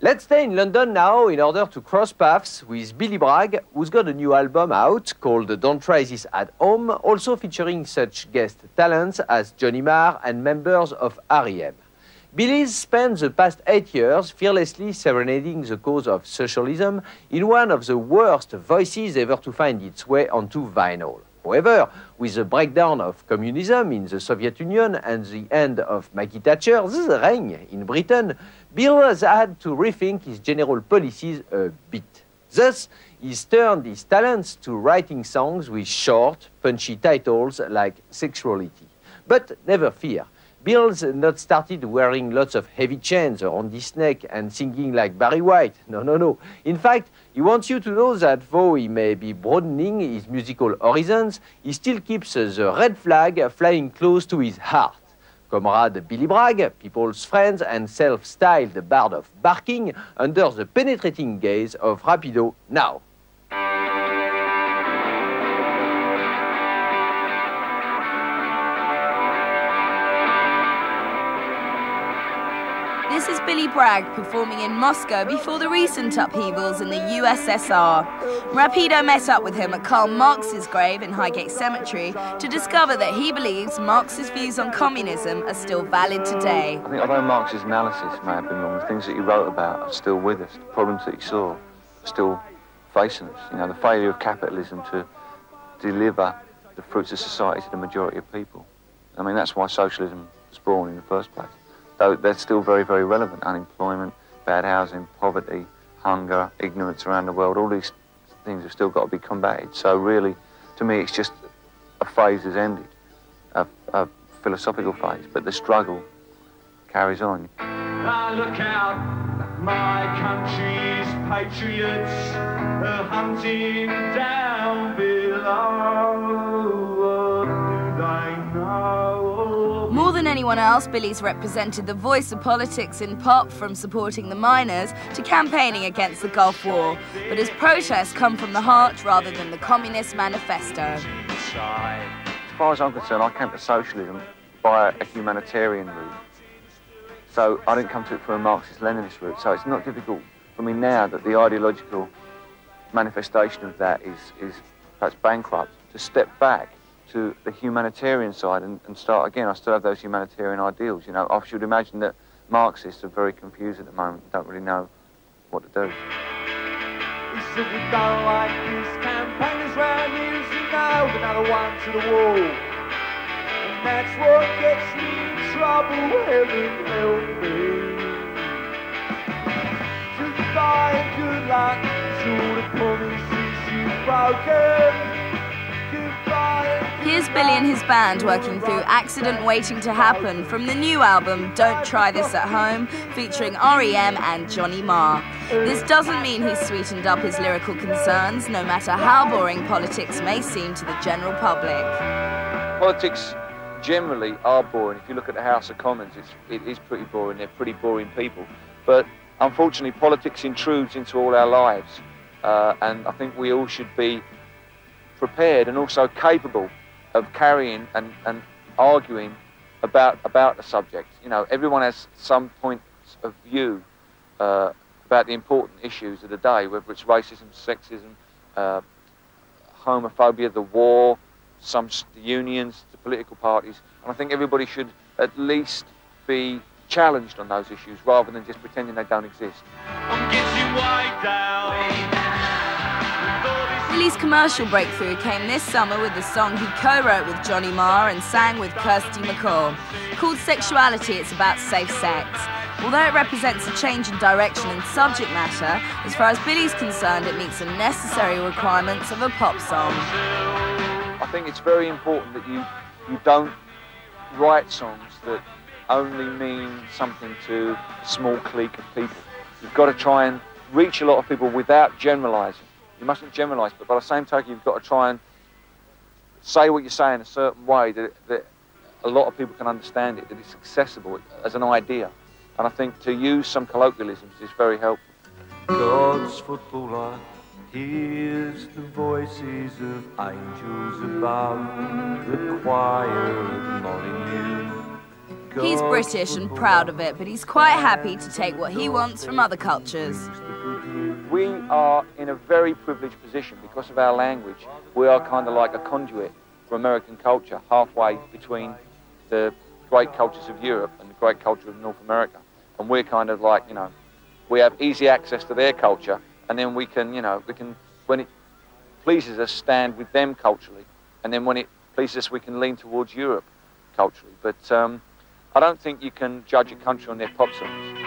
Let's stay in London now in order to cross paths with Billy Bragg, who's got a new album out called Don't Try This at Home, also featuring such guest talents as Johnny Marr and members of R.E.M. Billy's spent the past 8 years fearlessly serenading the cause of socialism in one of the worst voices ever to find its way onto vinyl. However, with the breakdown of communism in the Soviet Union and the end of Maggie Thatcher's reign in Britain, Bill has had to rethink his general policies a bit. Thus, he's turned his talents to writing songs with short, punchy titles like Sexuality. But never fear, Bill's not started wearing lots of heavy chains around his neck and singing like Barry White. No. In fact, he wants you to know that though he may be broadening his musical horizons, he still keeps the red flag flying close to his heart. Comrade Billy Bragg, people's friends and self-styled Bard of Barking, under the penetrating gaze of Rapido now. This is Billy Bragg performing in Moscow before the recent upheavals in the USSR. Rapido met up with him at Karl Marx's grave in Highgate Cemetery to discover that he believes Marx's views on communism are still valid today. I think although Marx's analysis may have been wrong, the things that he wrote about are still with us. The problems that he saw are still facing us. You know, the failure of capitalism to deliver the fruits of society to the majority of people. I mean, that's why socialism was born in the first place. Though they're still very, very relevant. Unemployment, bad housing, poverty, hunger, ignorance around the world, all these things have still got to be combated. So really, to me, it's just a phase has ended, a philosophical phase, but the struggle carries on. I look out, my country's patriots are hunting down below. What do they know? More than anyone else, Billy's represented the voice of politics in pop, from supporting the miners to campaigning against the Gulf War. But his protests come from the heart rather than the Communist Manifesto. As far as I'm concerned, I came to socialism by a humanitarian route. So I didn't come to it for a Marxist-Leninist route. So it's not difficult for me now that the ideological manifestation of that is perhaps bankrupt, to step back to the humanitarian side and start again. I still have those humanitarian ideals. You know, I should imagine that Marxists are very confused at the moment, don't really know what to do. He said we don't like these campaigners round here, as you know, another one to the wall. And that's what gets me in trouble, heaven help me. Goodbye and good luck to all the promises you've broken. Here's Billy and his band working through Accident Waiting to Happen from the new album Don't Try This at Home, featuring R.E.M. and Johnny Marr. This doesn't mean he's sweetened up his lyrical concerns, no matter how boring politics may seem to the general public. Politics generally are boring. If you look at the House of Commons, it is pretty boring. They're pretty boring people. But unfortunately, politics intrudes into all our lives. And I think we all should be prepared and also capable of carrying and arguing about the subject. You know, everyone has some points of view about the important issues of the day, whether it's racism, sexism, homophobia, the war, the unions, the political parties. And I think everybody should at least be challenged on those issues rather than just pretending they don't exist. I'm getting way down. Billy's commercial breakthrough came this summer with the song he co-wrote with Johnny Marr and sang with Kirsty MacColl. Called Sexuality, it's about safe sex. Although it represents a change in direction and subject matter, as far as Billy's concerned, it meets the necessary requirements of a pop song. I think it's very important that you don't write songs that only mean something to a small clique of people. You've got to try and reach a lot of people without generalising. You mustn't generalise, but by the same token, you've got to try and say what you say in a certain way that a lot of people can understand it, that it's accessible as an idea. And I think to use some colloquialisms is very helpful. God's footballer hears the voices of angels above, the choir of Molyneux. He's British and proud of it, but he's quite happy to take what he wants from other cultures. We are in a very privileged position because of our language. We are kind of like a conduit for American culture, halfway between the great cultures of Europe and the great culture of North America. And we're kind of like, you know, we have easy access to their culture, and then we can, you know, when it pleases us, stand with them culturally, and then when it pleases us, we can lean towards Europe culturally. But I don't think you can judge a country on their pop songs.